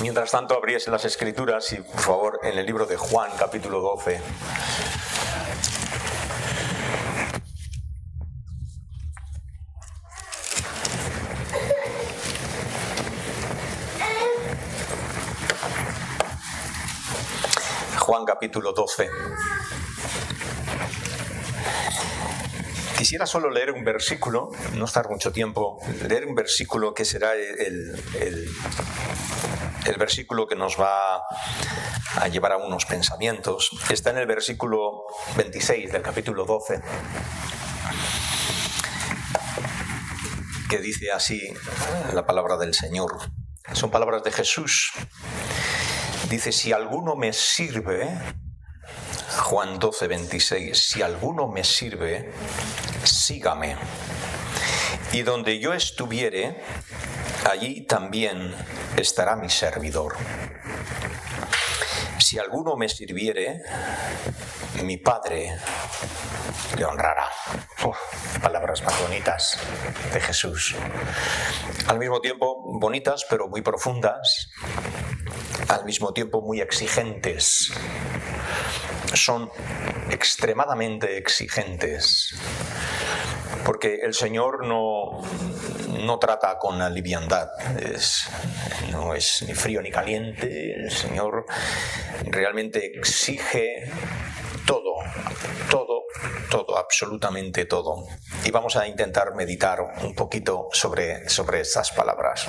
Mientras tanto, abríes las Escrituras y, por favor, en el libro de Juan, capítulo 12. Juan, capítulo 12. Quisiera solo leer un versículo, no estar mucho tiempo, leer un versículo que será el versículo que nos va a llevar a unos pensamientos. Está en el versículo 26 del capítulo 12, que dice así la palabra del Señor. Son palabras de Jesús. Dice, si alguno me sirve, Juan 12, 26, si alguno me sirve, sígame. Y donde yo estuviere, allí también estará mi servidor. Si alguno me sirviere, mi Padre le honrará. Palabras más bonitas de Jesús. Al mismo tiempo bonitas, pero muy profundas. Al mismo tiempo muy exigentes. Son extremadamente exigentes. Porque el Señor no trata con la liviandad, no es ni frío ni caliente. El Señor realmente exige todo, absolutamente todo. Y vamos a intentar meditar un poquito sobre estas palabras.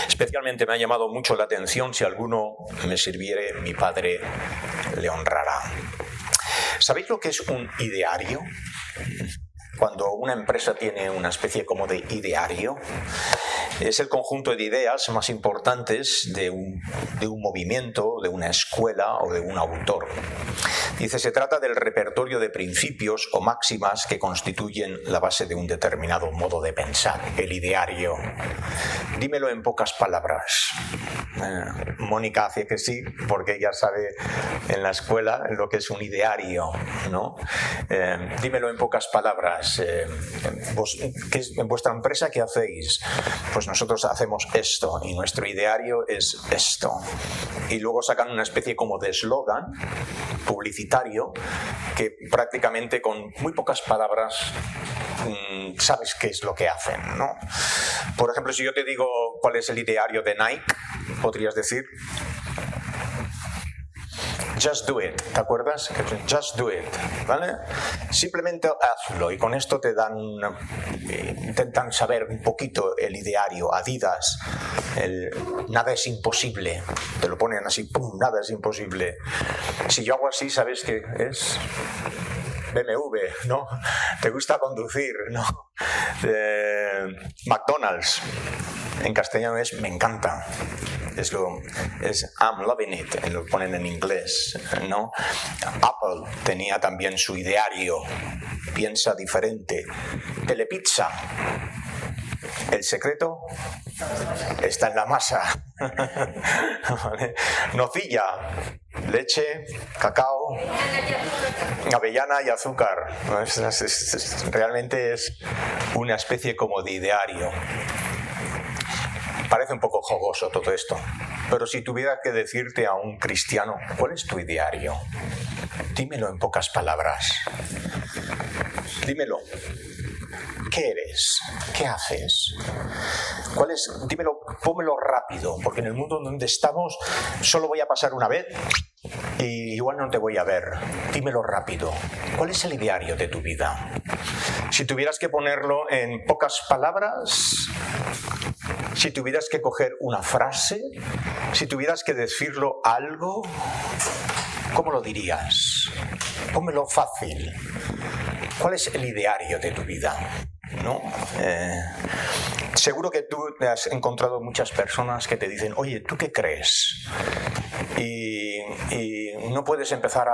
Especialmente me ha llamado mucho la atención, si alguno me sirviere, mi Padre le honrará. ¿Sabéis lo que es un ideario? Cuando una empresa tiene una especie como de ideario, es el conjunto de ideas más importantes de un movimiento, de una escuela o de un autor. Dice, se trata del repertorio de principios o máximas que constituyen la base de un determinado modo de pensar, el ideario. Dímelo en pocas palabras. Mónica hace que sí, porque ella sabe en la escuela lo que es un ideario, ¿no? Dímelo en pocas palabras. ¿En vuestra empresa qué hacéis? Pues nosotros hacemos esto y nuestro ideario es esto. Y luego sacan una especie como de eslogan publicitario que prácticamente con muy pocas palabras sabes qué es lo que hacen, ¿no? Por ejemplo, si yo te digo cuál es el ideario de Nike, podrías decir just do it, ¿te acuerdas? Just do it, ¿vale? Simplemente hazlo y con esto intentan saber un poquito el ideario. Adidas, nada es imposible, te lo ponen así, ¡pum!, nada es imposible. Si yo hago así, ¿sabes qué es? BMW, ¿no? ¿Te gusta conducir? ¿No? McDonald's, en castellano es me encanta. Es I'm loving it, lo ponen en inglés, ¿no? Apple tenía también su ideario, piensa diferente. Telepizza, el secreto está en la masa. ¿Vale? Nocilla, leche, cacao, avellana y azúcar. Realmente es una especie como de ideario. Parece un poco jogoso todo esto, pero si tuviera que decirte a un cristiano, ¿cuál es tu ideario? Dímelo en pocas palabras. Dímelo. ¿Qué eres? ¿Qué haces? ¿Cuál es? Dímelo, pómelo rápido, porque en el mundo donde estamos solo voy a pasar una vez y igual no te voy a ver. Dímelo rápido. ¿Cuál es el ideario de tu vida? Si tuvieras que ponerlo en pocas palabras, si tuvieras que coger una frase, si tuvieras que decirlo algo, ¿cómo lo dirías? Pómelo fácil. ¿Cuál es el ideario de tu vida? ¿No? Seguro que tú te has encontrado muchas personas que te dicen, oye, ¿tú qué crees? Y no puedes empezar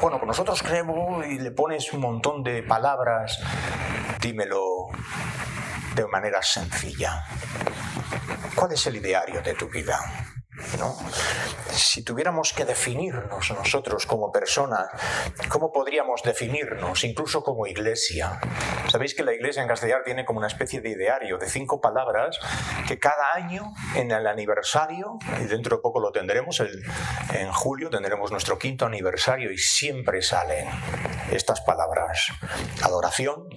bueno, pues nosotros creemos, y le pones un montón de palabras. Dímelo de manera sencilla. ¿Cuál es el ideario de tu vida? ¿no? Si tuviéramos que definirnos nosotros como personas, ¿cómo podríamos definirnos incluso como iglesia? Sabéis que la iglesia en castellano tiene como una especie de ideario de 5 palabras que cada año en el aniversario, y dentro de poco lo tendremos, en julio tendremos nuestro 5º aniversario y siempre salen estas palabras: adoración,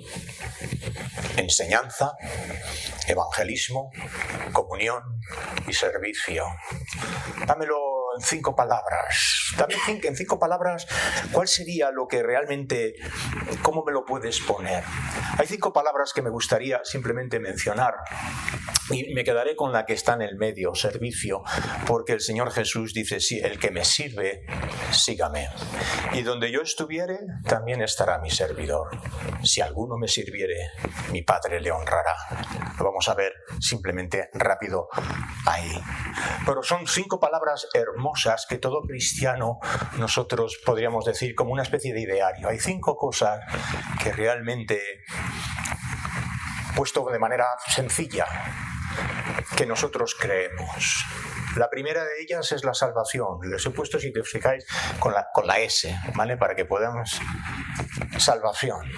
enseñanza, evangelismo, comunión y servicio. Dámelo en 5 palabras. Dame en 5 palabras, ¿cuál sería lo que realmente, cómo me lo puedes poner? Hay 5 palabras que me gustaría simplemente mencionar y me quedaré con la que está en el medio, servicio, porque el Señor Jesús dice: sí, el que me sirve, sígame. Y donde yo estuviere, también estará mi servidor. Si alguno me sirviere, mi Padre le honrará. Lo vamos a ver simplemente rápido ahí. Pero son 5 palabras hermosas que todo cristiano, nosotros podríamos decir como una especie de ideario. Hay 5 cosas que realmente, puesto de manera sencilla, que nosotros creemos. La primera de ellas es la salvación. Les he puesto, si te fijáis, con la S, ¿vale? Para que podamos... Salvación.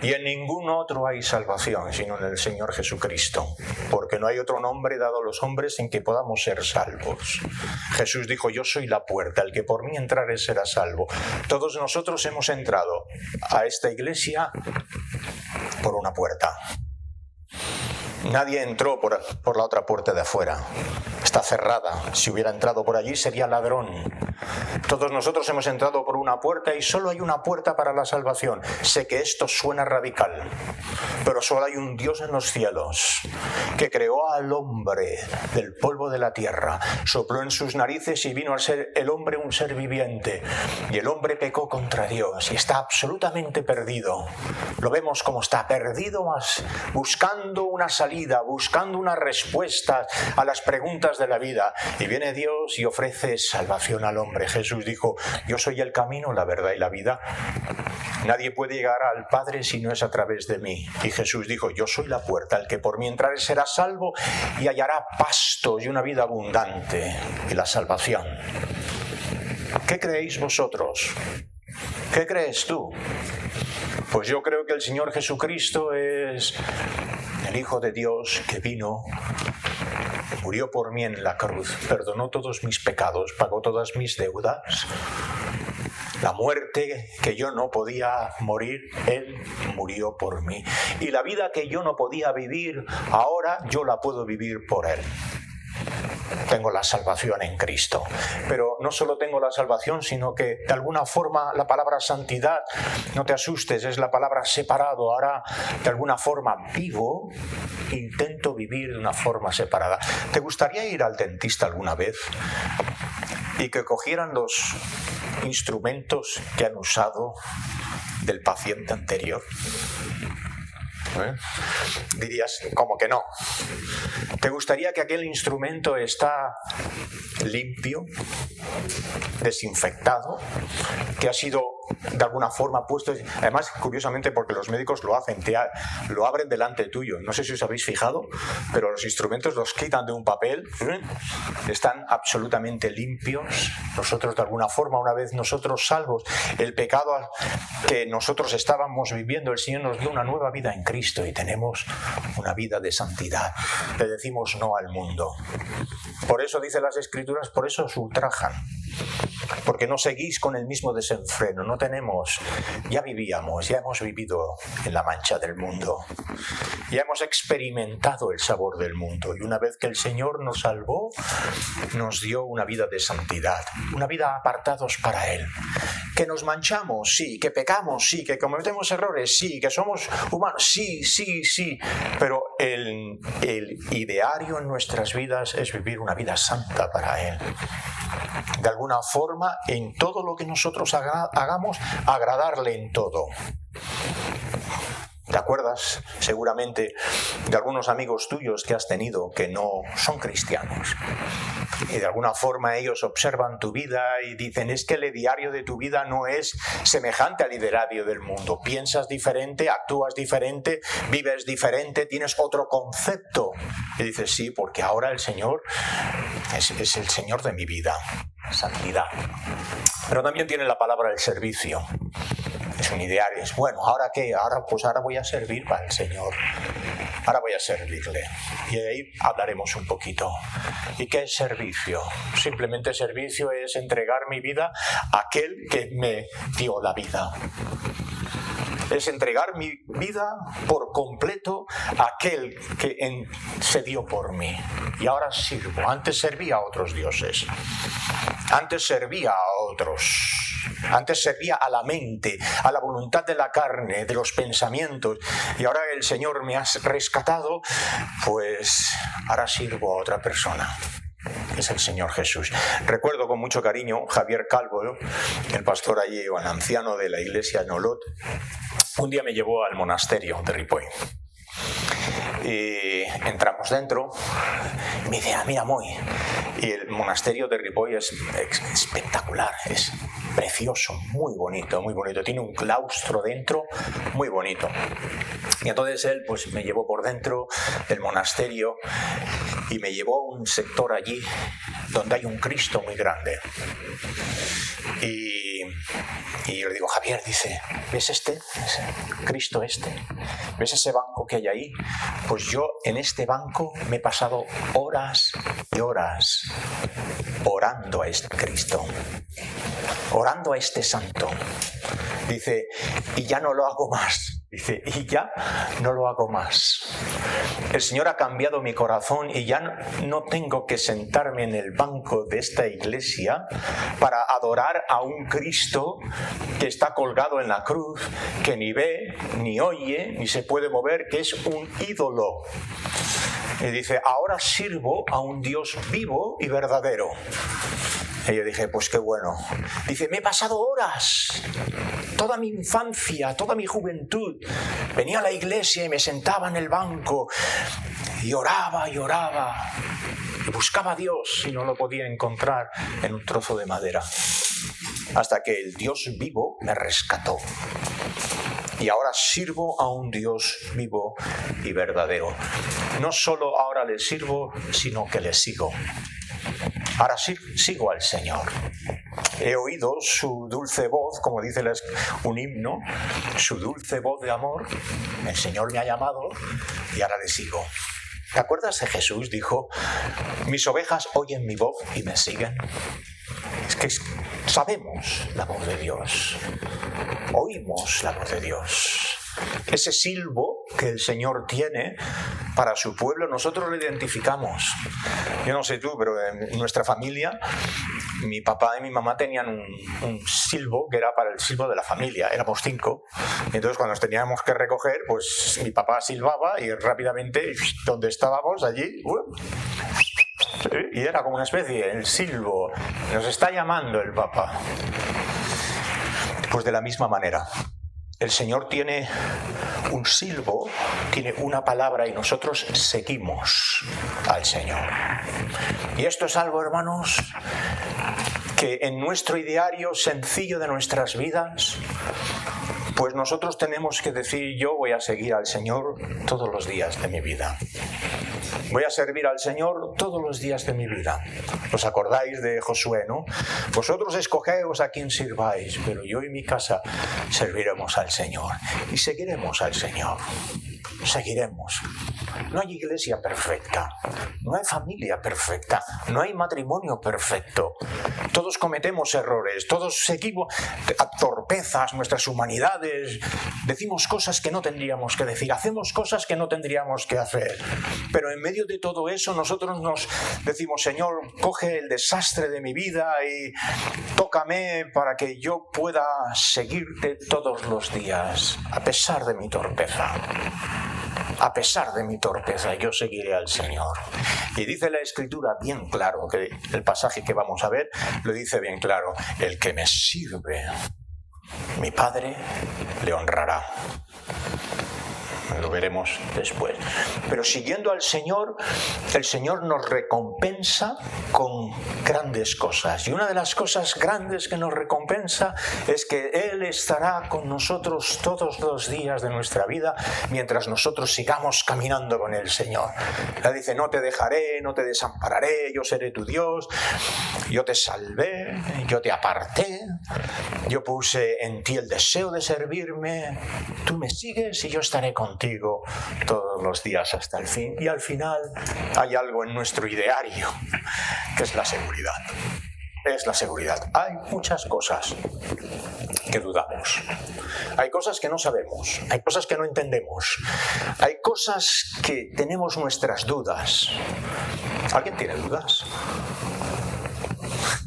Y en ningún otro hay salvación, sino en el Señor Jesucristo, porque no hay otro nombre dado a los hombres en que podamos ser salvos. Jesús dijo: yo soy la puerta, el que por mí entrare será salvo. Todos nosotros hemos entrado a esta iglesia por una puerta. Nadie entró por la otra puerta de afuera. Está cerrada. Si hubiera entrado por allí sería ladrón. Todos nosotros hemos entrado por una puerta y solo hay una puerta para la salvación. Sé que esto suena radical, pero solo hay un Dios en los cielos que creó al hombre del polvo de la tierra, sopló en sus narices y vino a ser el hombre un ser viviente. Y el hombre pecó contra Dios y está absolutamente perdido. Lo vemos como está perdido, buscando una salida, buscando una respuesta a las preguntas de la vida. Y viene Dios y ofrece salvación al hombre. Jesús dijo: yo soy el camino, la verdad y la vida. Nadie puede llegar al Padre si no es a través de mí. Y Jesús dijo: yo soy la puerta, el que por mí entrare será salvo y hallará pastos y una vida abundante. Y la salvación. ¿Qué creéis vosotros? ¿Qué crees tú? Pues yo creo que el Señor Jesucristo es el Hijo de Dios que vino, murió por mí en la cruz, perdonó todos mis pecados, pagó todas mis deudas. La muerte que yo no podía morir, Él murió por mí. Y la vida que yo no podía vivir, ahora yo la puedo vivir por Él. Tengo la salvación en Cristo. Pero no solo tengo la salvación, sino que de alguna forma la palabra santidad, no te asustes, es la palabra separado. Ahora de alguna forma vivo, intento vivir de una forma separada. ¿Te gustaría ir al dentista alguna vez y que cogieran los instrumentos que han usado del paciente anterior? Dirías, ¿cómo que no? ¿Te gustaría que aquel instrumento está limpio, desinfectado, que ha sido de alguna forma puesto? Además, curiosamente, porque los médicos lo hacen, lo abren delante tuyo. No sé si os habéis fijado, pero los instrumentos los quitan de un papel, están absolutamente limpios. Nosotros, de alguna forma, una vez nosotros salvos, el pecado que nosotros estábamos viviendo, el Señor nos dio una nueva vida en Cristo y tenemos una vida de santidad. Le decimos no al mundo. Por eso dice las Escrituras, por eso os ultrajan. Porque no seguís con el mismo desenfreno, no tenemos, ya vivíamos, ya hemos vivido en la mancha del mundo, ya hemos experimentado el sabor del mundo y una vez que el Señor nos salvó, nos dio una vida de santidad, una vida apartados para Él. Que nos manchamos, sí, que pecamos, sí, que cometemos errores, sí, que somos humanos, sí, pero el ideario en nuestras vidas es vivir una vida santa para Él. De alguna forma, en todo lo que nosotros hagamos, agradarle en todo. ¿Te acuerdas seguramente de algunos amigos tuyos que has tenido que no son cristianos? Y de alguna forma ellos observan tu vida y dicen: es que el diario de tu vida no es semejante al diario del mundo. Piensas diferente, actúas diferente, vives diferente, tienes otro concepto. Y dices: sí, porque ahora el Señor es el Señor de mi vida, santidad. Pero también tiene la palabra el servicio. Es un ideario, es bueno, ¿ahora qué? Ahora voy a servir para el Señor. Ahora voy a servirle. Y ahí hablaremos un poquito. ¿Y qué es servicio? Simplemente servicio es entregar mi vida a aquel que me dio la vida. Es entregar mi vida por completo a aquel que se dio por mí. Y ahora sirvo. Antes servía a otros dioses. Antes servía a otros. Antes servía a la mente, a la voluntad de la carne, de los pensamientos. Y ahora el Señor me ha rescatado, pues ahora sirvo a otra persona. Es el Señor Jesús. Recuerdo con mucho cariño Javier Calvo, el pastor allí, o el anciano de la iglesia en Olot. Un día me llevó al monasterio de Ripoll. Y entramos dentro y me dice, mira, Moy. Y el monasterio de Ripoll es espectacular, es precioso, muy bonito, muy bonito. Tiene un claustro dentro muy bonito. Y entonces él pues me llevó por dentro del monasterio y me llevó a un sector allí donde hay un Cristo muy grande. Y yo le digo, Javier, dice, ¿ves ese Cristo este? ¿Ves ese banco que hay ahí? Pues yo en este banco me he pasado horas y horas orando a este Cristo, orando a este santo. Dice, y ya no lo hago más. Dice, y ya no lo hago más. El Señor ha cambiado mi corazón y ya no tengo que sentarme en el banco de esta iglesia para adorar a un Cristo que está colgado en la cruz, que ni ve, ni oye, ni se puede mover, que es un ídolo. Y dice, ahora sirvo a un Dios vivo y verdadero. Y yo dije, pues qué bueno. Dice, me he pasado horas, toda mi infancia, toda mi juventud. Venía a la iglesia y me sentaba en el banco y oraba y oraba. Y buscaba a Dios y no lo podía encontrar en un trozo de madera. Hasta que el Dios vivo me rescató. Y ahora sirvo a un Dios vivo y verdadero. No solo ahora le sirvo, sino que le sigo. Ahora sigo al Señor. He oído su dulce voz, como dice un himno, su dulce voz de amor. El Señor me ha llamado y ahora le sigo. ¿Te acuerdas de Jesús? Dijo, mis ovejas oyen mi voz y me siguen. Es que sabemos la voz de Dios. Oímos la voz de Dios. Ese silbo que el Señor tiene para su pueblo, nosotros lo identificamos. Yo no sé tú, pero en nuestra familia, mi papá y mi mamá tenían un silbo que era para el silbo de la familia. Éramos 5. Entonces, cuando nos teníamos que recoger, pues mi papá silbaba y rápidamente, donde estábamos, allí, y era como una especie, el silbo. Nos está llamando el papá. Pues de la misma manera. El Señor tiene un silbo, tiene una palabra y nosotros seguimos al Señor. Y esto es algo, hermanos, que en nuestro ideario sencillo de nuestras vidas, pues nosotros tenemos que decir, yo voy a seguir al Señor todos los días de mi vida. Voy a servir al Señor todos los días de mi vida. ¿Os acordáis de Josué, no? Vosotros escogeos a quien sirváis, pero yo y mi casa serviremos al Señor. Y seguiremos al Señor. Seguiremos. No hay iglesia perfecta, no hay familia perfecta, no hay matrimonio perfecto. Todos cometemos errores, todos seguimos torpezas, nuestras humanidades, decimos cosas que no tendríamos que decir, hacemos cosas que no tendríamos que hacer. Pero en medio de todo eso nosotros nos decimos, Señor, coge el desastre de mi vida y tócame para que yo pueda seguirte todos los días, a pesar de mi torpeza. A pesar de mi torpeza, yo seguiré al Señor. Y dice la Escritura bien claro, que el pasaje que vamos a ver lo dice bien claro, el que me sirve, mi Padre le honrará. lo veremos después. Pero siguiendo al Señor, el Señor nos recompensa con grandes cosas. Y una de las cosas grandes que nos recompensa es que Él estará con nosotros todos los días de nuestra vida mientras nosotros sigamos caminando con el Señor. Él dice, no te dejaré, no te desampararé, yo seré tu Dios, yo te salvé, yo te aparté, yo puse en ti el deseo de servirme, tú me sigues y yo estaré contigo todos los días hasta el fin. Y al final hay algo en nuestro ideario, que es la seguridad. Es la seguridad. Hay muchas cosas que dudamos. Hay cosas que no sabemos. Hay cosas que no entendemos. Hay cosas que tenemos nuestras dudas. ¿Alguien tiene dudas?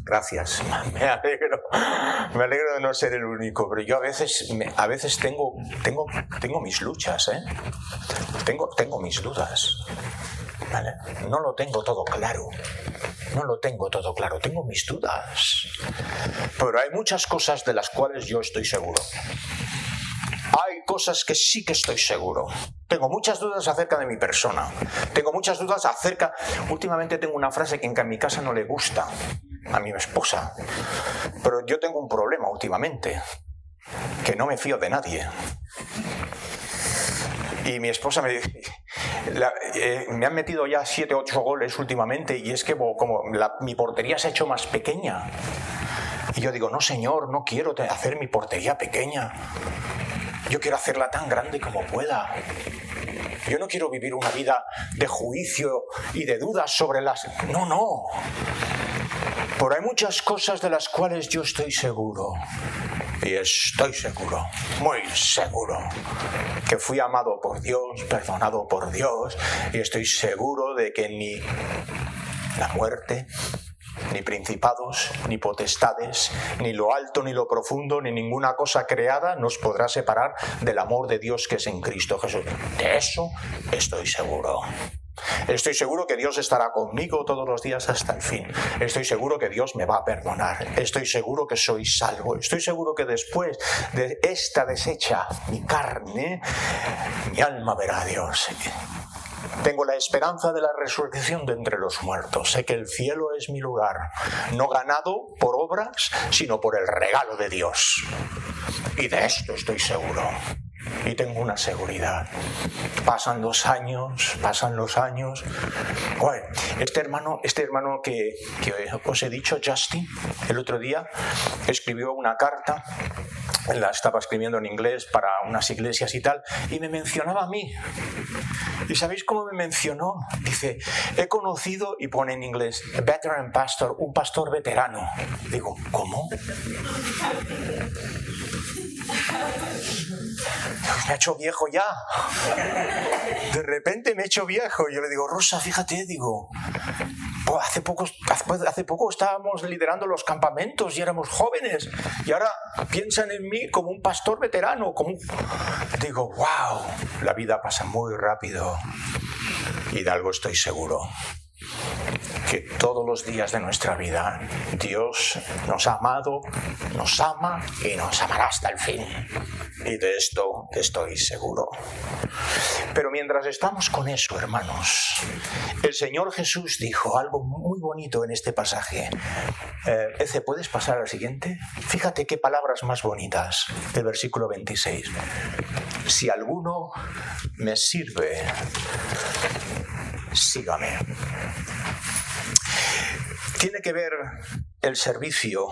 Gracias, me alegro de no ser el único, pero yo a veces tengo mis luchas, tengo mis dudas, ¿vale? No lo tengo todo claro, tengo mis dudas, pero hay muchas cosas de las cuales yo estoy seguro. Hay cosas que sí que estoy seguro. Tengo muchas dudas acerca de mi persona. Tengo muchas dudas acerca... Últimamente tengo una frase que en mi casa no le gusta a mi esposa. Pero yo tengo un problema últimamente. Que no me fío de nadie. Y mi esposa me dice... me han metido ya 7 o 8 goles últimamente y es que mi portería se ha hecho más pequeña. Y yo digo, no señor, no quiero hacer mi portería pequeña. Yo quiero hacerla tan grande como pueda. Yo no quiero vivir una vida de juicio y de dudas sobre las... No. Pero hay muchas cosas de las cuales yo estoy seguro. Y estoy seguro, muy seguro, que fui amado por Dios, perdonado por Dios, y estoy seguro de que ni la muerte, ni principados, ni potestades, ni lo alto, ni lo profundo, ni ninguna cosa creada nos podrá separar del amor de Dios que es en Cristo Jesús. De eso estoy seguro. Estoy seguro que Dios estará conmigo todos los días hasta el fin. Estoy seguro que Dios me va a perdonar. Estoy seguro que soy salvo. Estoy seguro que después de esta deshecha mi carne, mi alma verá a Dios. Tengo la esperanza de la resurrección de entre los muertos. Sé que el cielo es mi lugar, no ganado por obras, sino por el regalo de Dios. Y de esto estoy seguro. Y tengo una seguridad. Pasan los años. Bueno, este hermano que os he dicho, Justin, el otro día escribió una carta. La estaba escribiendo en inglés para unas iglesias y tal, y me mencionaba a mí. ¿Y sabéis cómo me mencionó? Dice, he conocido, y pone en inglés, a veteran pastor, un pastor veterano. Digo, ¿cómo? Me ha hecho viejo ya. De repente me he hecho viejo. Y yo le digo, Rosa, fíjate, digo, hace poco estábamos liderando los campamentos y éramos jóvenes. Y ahora piensan en mí como un pastor veterano. Digo, wow, la vida pasa muy rápido. Y de algo estoy seguro. Que todos los días de nuestra vida Dios nos ha amado, nos ama y nos amará hasta el fin. Y de esto estoy seguro. Pero mientras estamos con eso, hermanos, el Señor Jesús dijo algo muy bonito en este pasaje. Ece, ¿puedes pasar al siguiente? Fíjate qué palabras más bonitas del versículo 26. Si alguno me sirve, sígame. Tiene que ver el servicio.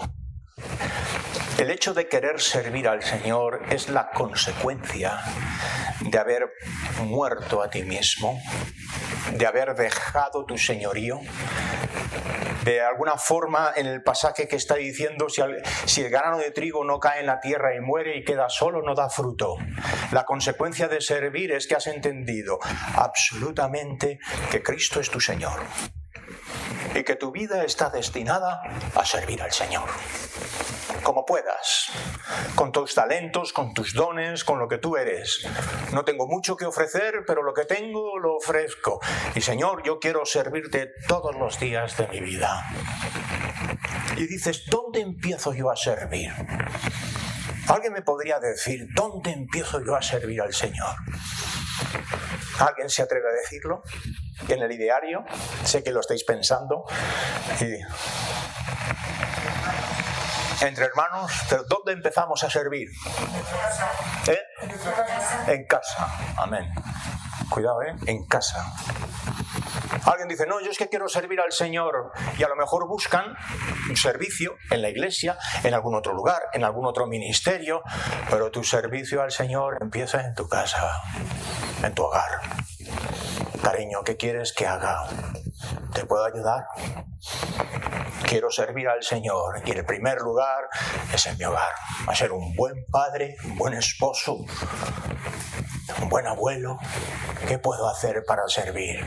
El hecho de querer servir al Señor es la consecuencia de haber muerto a ti mismo, de haber dejado tu señorío. De alguna forma, en el pasaje que está diciendo, si el grano de trigo no cae en la tierra y muere y queda solo, no da fruto. La consecuencia de servir es que has entendido absolutamente que Cristo es tu Señor y que tu vida está destinada a servir al Señor. Como puedas, con tus talentos, con tus dones, con lo que tú eres. No tengo mucho que ofrecer, pero lo que tengo lo ofrezco. Y Señor, yo quiero servirte todos los días de mi vida. Y dices, ¿dónde empiezo yo a servir? Alguien me podría decir, ¿dónde empiezo yo a servir al Señor? ¿Alguien se atreve a decirlo? En el ideario, sé que lo estáis pensando. Entre hermanos, ¿pero dónde empezamos a servir? En casa. Amén. Cuidado, en casa. Alguien dice, no, yo es que quiero servir al Señor, y a lo mejor buscan un servicio en la iglesia, en algún otro lugar, en algún otro ministerio, pero tu servicio al Señor empieza en tu casa, en tu hogar. Cariño, ¿qué quieres que haga? ¿Te puedo ayudar? Quiero servir al Señor, y el primer lugar es en mi hogar. Va a ser un buen padre, un buen esposo, un buen abuelo. ¿Qué puedo hacer para servir?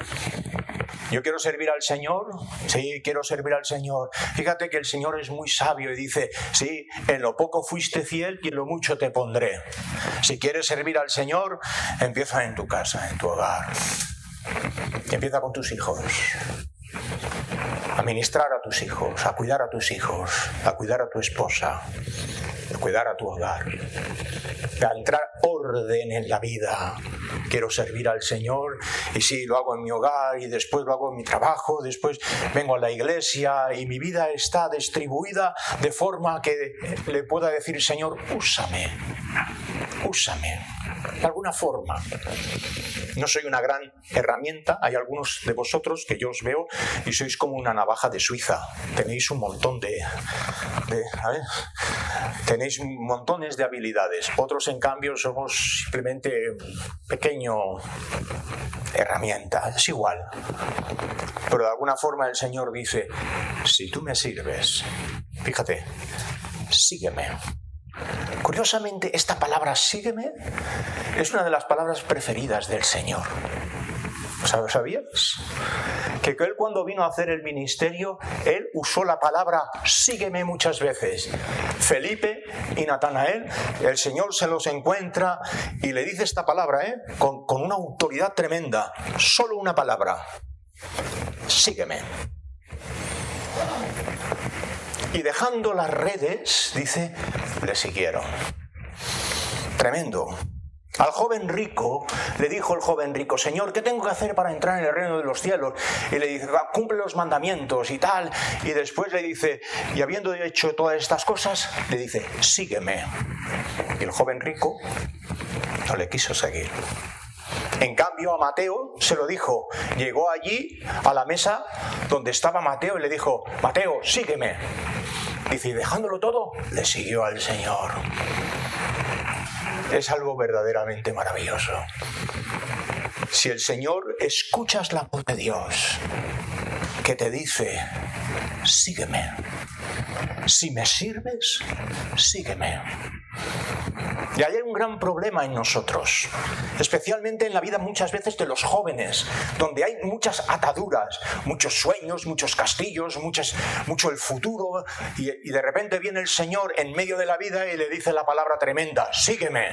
¿Yo quiero servir al Señor? Sí, quiero servir al Señor. Fíjate que el Señor es muy sabio y dice, sí, en lo poco fuiste fiel y en lo mucho te pondré. Si quieres servir al Señor, empieza en tu casa, en tu hogar. Empieza con tus hijos. A ministrar a tus hijos, a cuidar a tus hijos, a cuidar a tu esposa, a cuidar a tu hogar, a entrar orden en la vida. Quiero servir al Señor, y sí, lo hago en mi hogar, y después lo hago en mi trabajo, después vengo a la iglesia, y mi vida está distribuida de forma que le pueda decir, Señor, úsame, de alguna forma. No soy una gran herramienta, hay algunos de vosotros que yo os veo y sois como una navaja de Suiza, tenéis un montón tenéis montones de habilidades, otros en cambio somos simplemente pequeño herramienta, es igual, pero de alguna forma el Señor dice, si tú me sirves, fíjate, sígueme. Curiosamente, esta palabra sígueme es una de las palabras preferidas del Señor. ¿Sabías? Que Él cuando vino a hacer el ministerio, Él usó la palabra sígueme muchas veces. Felipe y Natanael, el Señor se los encuentra y le dice esta palabra, con una autoridad tremenda. Solo una palabra. Sígueme. Y dejando las redes, dice, le siguieron. Tremendo. Al joven rico, le dijo el joven rico, Señor, ¿qué tengo que hacer para entrar en el reino de los cielos? Y le dice, cumple los mandamientos y tal. Y después le dice, y habiendo hecho todas estas cosas, le dice, sígueme. Y el joven rico no le quiso seguir. En cambio a Mateo se lo dijo, llegó allí a la mesa donde estaba Mateo y le dijo, Mateo, sígueme. Dice, y dejándolo todo, le siguió al Señor. Es algo verdaderamente maravilloso. Si el Señor, escuchas la voz de Dios que te dice, sígueme. Si me sirves, sígueme. Y hay un gran problema en nosotros, especialmente en la vida muchas veces de los jóvenes, donde hay muchas ataduras, muchos sueños, muchos castillos, mucho el futuro, y de repente viene el Señor en medio de la vida y le dice la palabra tremenda, sígueme.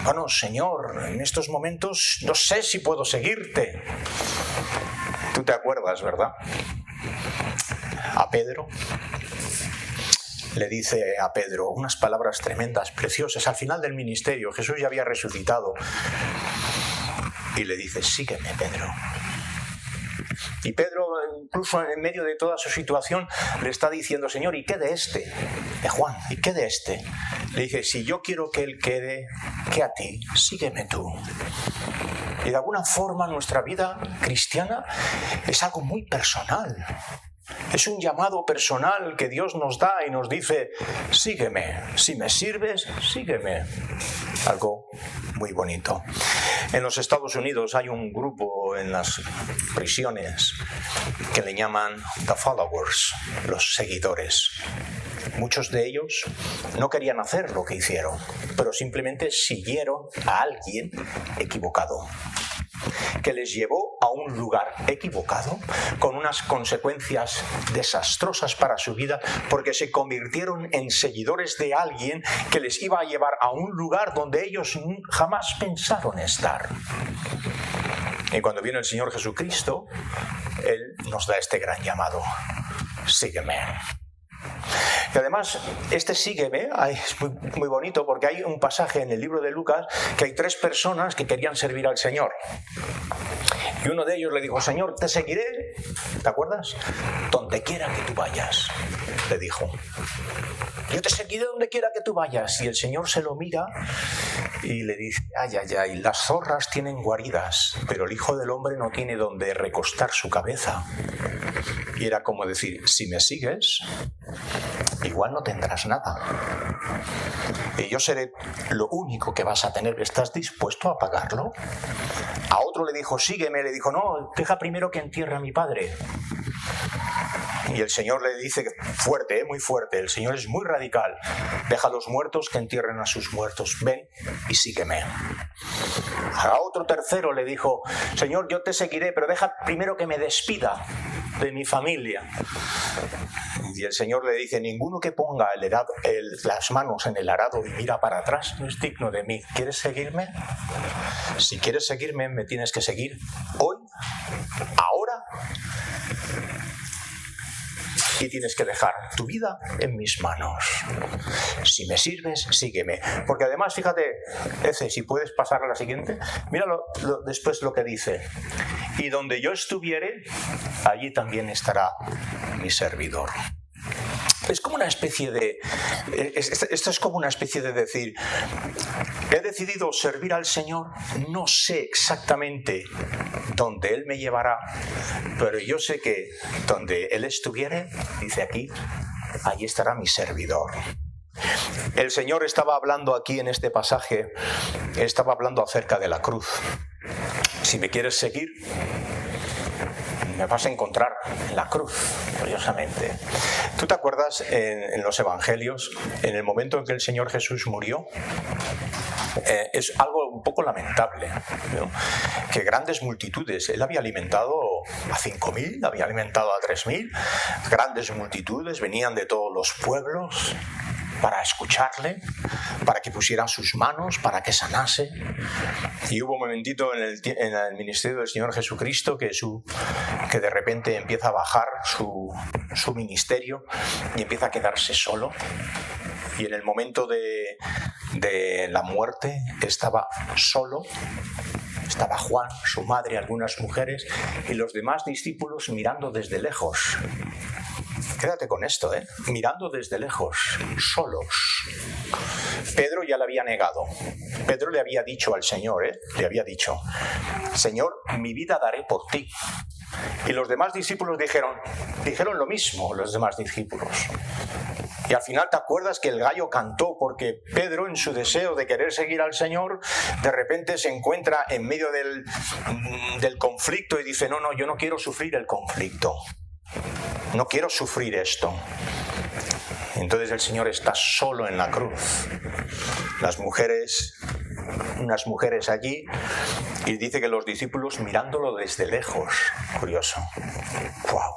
Bueno, Señor, en estos momentos no sé si puedo seguirte. Tú te acuerdas, ¿verdad? A Pedro. Le dice a Pedro unas palabras tremendas, preciosas. Al final del ministerio, Jesús ya había resucitado. Y le dice, sígueme, Pedro. Y Pedro, incluso en medio de toda su situación, le está diciendo, Señor, ¿y qué de este? De Juan, ¿y qué de este? Le dice, si yo quiero que él quede, ¿qué a ti? Sígueme tú. Y de alguna forma nuestra vida cristiana es algo muy personal. Es un llamado personal que Dios nos da y nos dice, sígueme, si me sirves, sígueme. Algo muy bonito. En los Estados Unidos hay un grupo en las prisiones que le llaman The Followers, los seguidores. Muchos de ellos no querían hacer lo que hicieron, pero simplemente siguieron a alguien equivocado, que les llevó a un lugar equivocado, con unas consecuencias desastrosas para su vida, porque se convirtieron en seguidores de alguien que les iba a llevar a un lugar donde ellos jamás pensaron estar. Y cuando viene el Señor Jesucristo, Él nos da este gran llamado, sígueme. Y además, este sígueme es muy bonito porque hay un pasaje en el libro de Lucas que hay 3 personas que querían servir al Señor. Y uno de ellos le dijo, Señor, te seguiré, ¿te acuerdas? Donde quiera que tú vayas, le dijo. Yo te seguiré donde quiera que tú vayas. Y el Señor se lo mira y le dice, ay, las zorras tienen guaridas, pero el Hijo del Hombre no tiene donde recostar su cabeza. Y era como decir, si me sigues, igual no tendrás nada. Y yo seré lo único que vas a tener. ¿Estás dispuesto a pagarlo? A otro le dijo, sígueme. Le dijo, no, deja primero que entierre a mi padre. Y el Señor le dice, fuerte, muy fuerte, el Señor es muy radical. Deja a los muertos que entierren a sus muertos. Ven y sígueme. A otro tercero le dijo, Señor, yo te seguiré, pero deja primero que me despida de mi familia. Y el Señor le dice, ninguno que ponga las manos en el arado y mira para atrás no es digno de mí. ¿Quieres seguirme? Si quieres seguirme, me tienes que seguir hoy, ahora, y tienes que dejar tu vida en mis manos. Si me sirves, sígueme. Porque además, fíjate, si puedes pasar a la siguiente, mira después lo que dice. Y donde yo estuviere, allí también estará mi servidor. Es como una especie de... Esto es como una especie de decir, he decidido servir al Señor, no sé exactamente dónde Él me llevará, pero yo sé que donde Él estuviere, dice aquí, allí estará mi servidor. El Señor estaba hablando aquí en este pasaje, estaba hablando acerca de la cruz. Si me quieres seguir, me vas a encontrar en la cruz, curiosamente. ¿Tú te acuerdas en los evangelios, en el momento en que el Señor Jesús murió? Es algo un poco lamentable, ¿no? Que grandes multitudes, Él había alimentado a 5.000, había alimentado a 3.000, grandes multitudes venían de todos los pueblos para escucharle, para que pusieran sus manos, para que sanase. Y hubo un momentito en el ministerio del Señor Jesucristo que de repente empieza a bajar su ministerio y empieza a quedarse solo. Y en el momento de la muerte estaba solo. Estaba Juan, su madre, algunas mujeres y los demás discípulos mirando desde lejos. Quédate con esto, mirando desde lejos, solos. Pedro ya le había negado. Pedro le había dicho al Señor, le había dicho, Señor, mi vida daré por ti. Y los demás discípulos dijeron lo mismo, los demás discípulos. Y al final te acuerdas que el gallo cantó porque Pedro, en su deseo de querer seguir al Señor, de repente se encuentra en medio del conflicto y dice, no, yo no quiero sufrir el conflicto. No quiero sufrir esto. Entonces el Señor está solo en la cruz. Unas mujeres allí, y dice que los discípulos mirándolo desde lejos. Curioso. ¡Wow!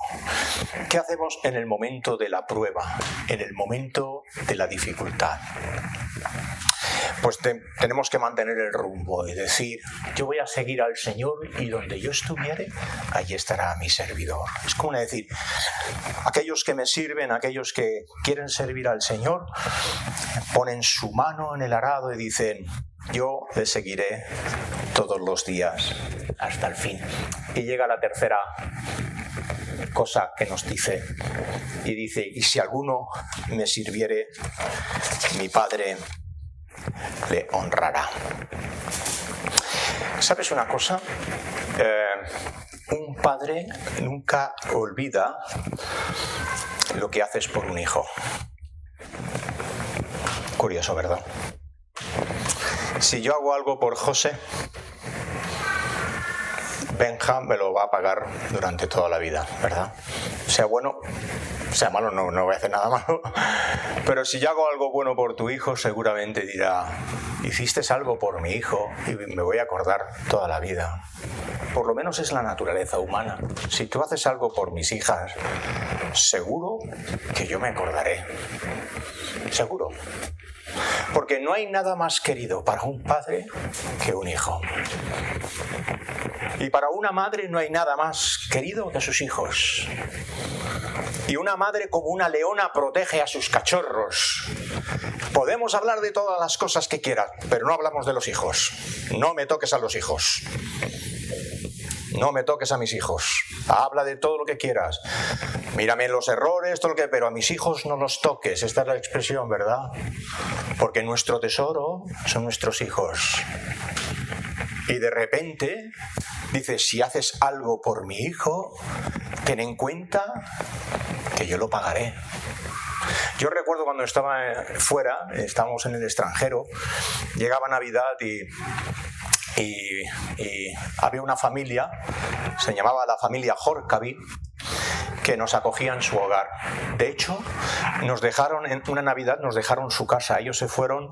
¿Qué hacemos en el momento de la prueba? En el momento de la dificultad. Pues tenemos que mantener el rumbo y decir, yo voy a seguir al Señor y donde yo estuviere, allí estará mi servidor. Es como decir, aquellos que me sirven, aquellos que quieren servir al Señor, ponen su mano en el arado y dicen, yo le seguiré todos los días hasta el fin. Y llega la tercera cosa que nos dice, y dice, y si alguno me sirviere, mi Padre le honrará. ¿Sabes una cosa? Un padre nunca olvida lo que haces por un hijo. Curioso, ¿verdad? Si yo hago algo por José, Benja me lo va a pagar durante toda la vida, ¿verdad? Sea bueno, sea malo, no voy a hacer nada malo. Pero si yo hago algo bueno por tu hijo, seguramente dirá, hiciste algo por mi hijo y me voy a acordar toda la vida. Por lo menos es la naturaleza humana. Si tú haces algo por mis hijas, seguro que yo me acordaré. Seguro. Porque no hay nada más querido para un padre que un hijo. Y para una madre no hay nada más querido que sus hijos. Y una madre como una leona protege a sus cachorros. Podemos hablar de todas las cosas que quieras, pero no hablamos de los hijos. No me toques a los hijos. No me toques a mis hijos. Habla de todo lo que quieras. Mírame los errores, todo lo que... Pero a mis hijos no los toques. Esta es la expresión, ¿verdad? Porque nuestro tesoro son nuestros hijos. Y de repente dice, si haces algo por mi hijo, ten en cuenta que yo lo pagaré. Yo recuerdo cuando estaba fuera, estábamos en el extranjero, llegaba Navidad y había una familia, se llamaba la familia Horkaby, que nos acogía en su hogar. De hecho, nos dejaron en una Navidad, nos dejaron su casa. Ellos se fueron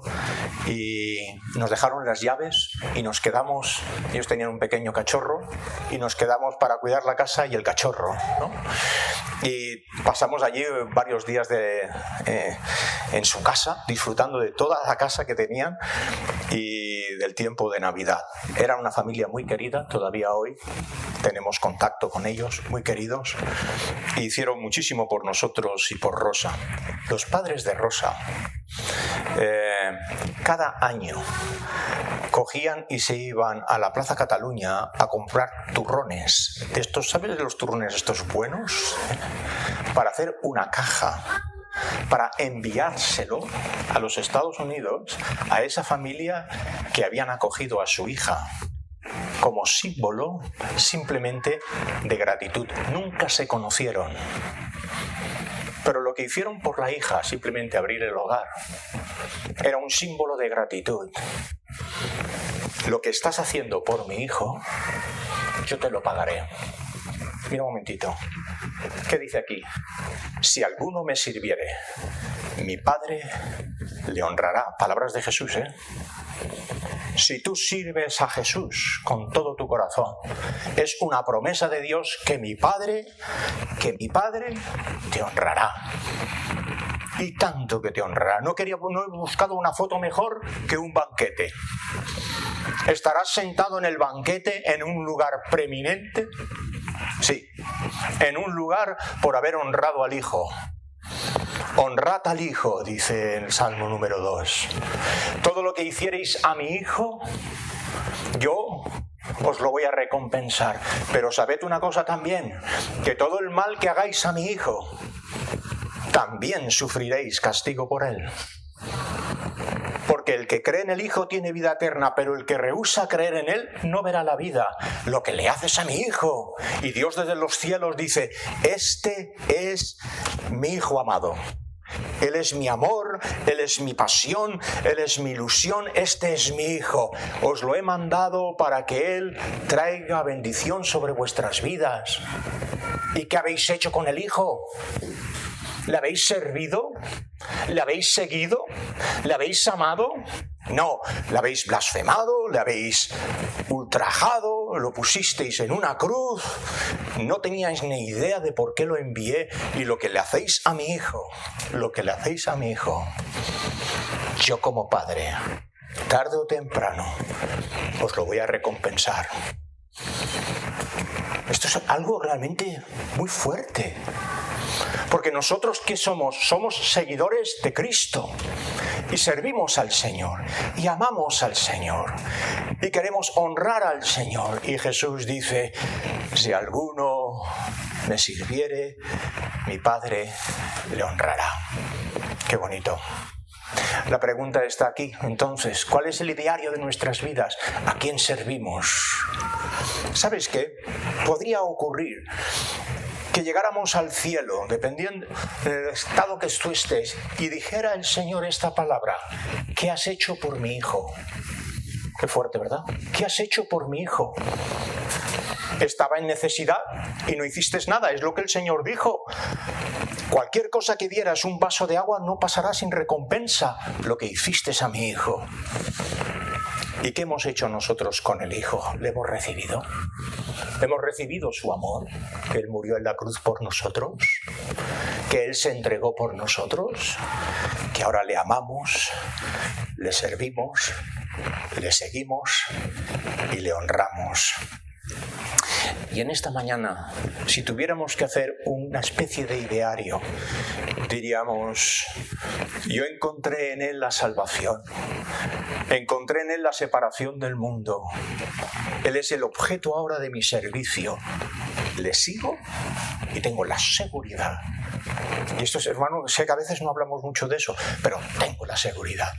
y nos dejaron las llaves y nos quedamos. Ellos tenían un pequeño cachorro y nos quedamos para cuidar la casa y el cachorro, ¿no? Y pasamos allí varios días en su casa, disfrutando de toda la casa que tenían y del tiempo de Navidad. Era una familia muy querida, todavía hoy tenemos contacto con ellos, muy queridos. E hicieron muchísimo por nosotros y por Rosa. Los padres de Rosa, cada año cogían y se iban a la Plaza Cataluña a comprar turrones. De estos, ¿sabes de los turrones estos buenos? Para hacer una caja, para enviárselo a los Estados Unidos, a esa familia que habían acogido a su hija, como símbolo simplemente de gratitud. Nunca se conocieron, pero lo que hicieron por la hija, simplemente abrir el hogar, era un símbolo de gratitud. Lo que estás haciendo por mi hijo, yo te lo pagaré. Mira un momentito. ¿Qué dice aquí? Si alguno me sirviere, mi Padre le honrará. Palabras de Jesús, ¿eh? Si tú sirves a Jesús con todo tu corazón, es una promesa de Dios que mi Padre te honrará. Y tanto que te honrará. No he buscado una foto mejor que un banquete. ¿Estarás sentado en el banquete en un lugar preeminente? Sí, en un lugar por haber honrado al Hijo. Honrad al Hijo, dice el Salmo número 2. Todo lo que hicierais a mi Hijo, yo os lo voy a recompensar. Pero sabed una cosa también, que todo el mal que hagáis a mi Hijo, también sufriréis castigo por él. Porque el que cree en el Hijo tiene vida eterna, pero el que rehúsa creer en él no verá la vida. Lo que le haces a mi Hijo. Y Dios desde los cielos dice, este es mi Hijo amado. Él es mi amor, Él es mi pasión, Él es mi ilusión, este es mi Hijo. Os lo he mandado para que Él traiga bendición sobre vuestras vidas. ¿Y qué habéis hecho con el Hijo? ¿Le habéis servido? ¿Le habéis seguido? ¿Le habéis amado? No, le habéis blasfemado, le habéis ultrajado, lo pusisteis en una cruz, no teníais ni idea de por qué lo envié. Y lo que le hacéis a mi Hijo, yo como Padre, tarde o temprano, os lo voy a recompensar. Esto es algo realmente muy fuerte. Porque nosotros, ¿qué somos? Somos seguidores de Cristo y servimos al Señor y amamos al Señor y queremos honrar al Señor. Y Jesús dice, si alguno me sirviere, mi Padre le honrará. Qué bonito. La pregunta está aquí, entonces, ¿cuál es el ideario de nuestras vidas? ¿A quién servimos? ¿Sabes qué? Podría ocurrir que llegáramos al cielo, dependiendo del estado que tú estés, y dijera el Señor esta palabra: ¿qué has hecho por mi Hijo? Qué fuerte, ¿verdad? ¿Qué has hecho por mi Hijo? Estaba en necesidad y no hiciste nada, es lo que el Señor dijo. Cualquier cosa que dieras, un vaso de agua, no pasará sin recompensa. Lo que hiciste a mi Hijo. ¿Y qué hemos hecho nosotros con el Hijo? ¿Le hemos recibido? ¿Hemos recibido su amor? ¿Que Él murió en la cruz por nosotros? ¿Que Él se entregó por nosotros? ¿Que ahora le amamos, le servimos, le seguimos y le honramos? Y en esta mañana, si tuviéramos que hacer una especie de ideario, diríamos, yo encontré en Él la salvación, encontré en Él la separación del mundo, Él es el objeto ahora de mi servicio, le sigo y tengo la seguridad. Y esto es, hermano, sé que a veces no hablamos mucho de eso, pero tengo la seguridad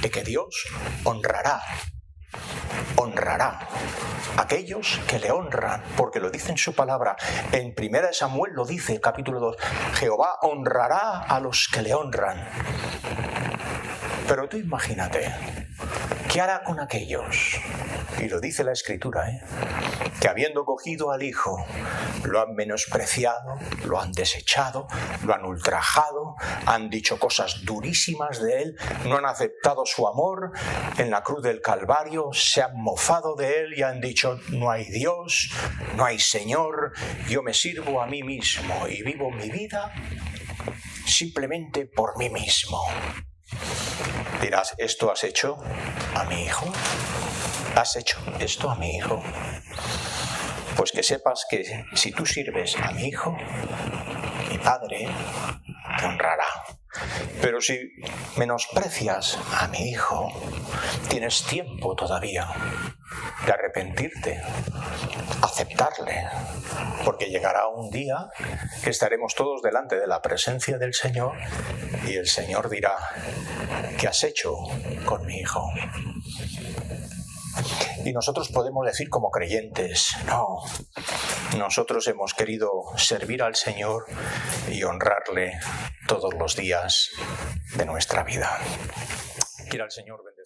de que Dios honrará a aquellos que le honran, porque lo dice en su palabra. En 1 Samuel lo dice, capítulo 2, Jehová honrará a los que le honran. Pero tú imagínate, ¿qué hará con aquellos? Y lo dice la Escritura, que habiendo cogido al Hijo, lo han menospreciado, lo han desechado, lo han ultrajado, han dicho cosas durísimas de Él, no han aceptado su amor en la cruz del Calvario, se han mofado de Él y han dicho, no hay Dios, no hay Señor, yo me sirvo a mí mismo y vivo mi vida simplemente por mí mismo. Dirás, ¿esto has hecho a mi hijo? ¿Has hecho esto a mi hijo? Pues que sepas que si tú sirves a mi hijo, mi Padre te honrará. Pero si menosprecias a mi hijo, tienes tiempo todavía de arrepentirte, aceptarle, porque llegará un día que estaremos todos delante de la presencia del Señor y el Señor dirá, ¿qué has hecho con mi hijo? Y nosotros podemos decir como creyentes, no, nosotros hemos querido servir al Señor y honrarle todos los días de nuestra vida. Quiera el Señor bendecir.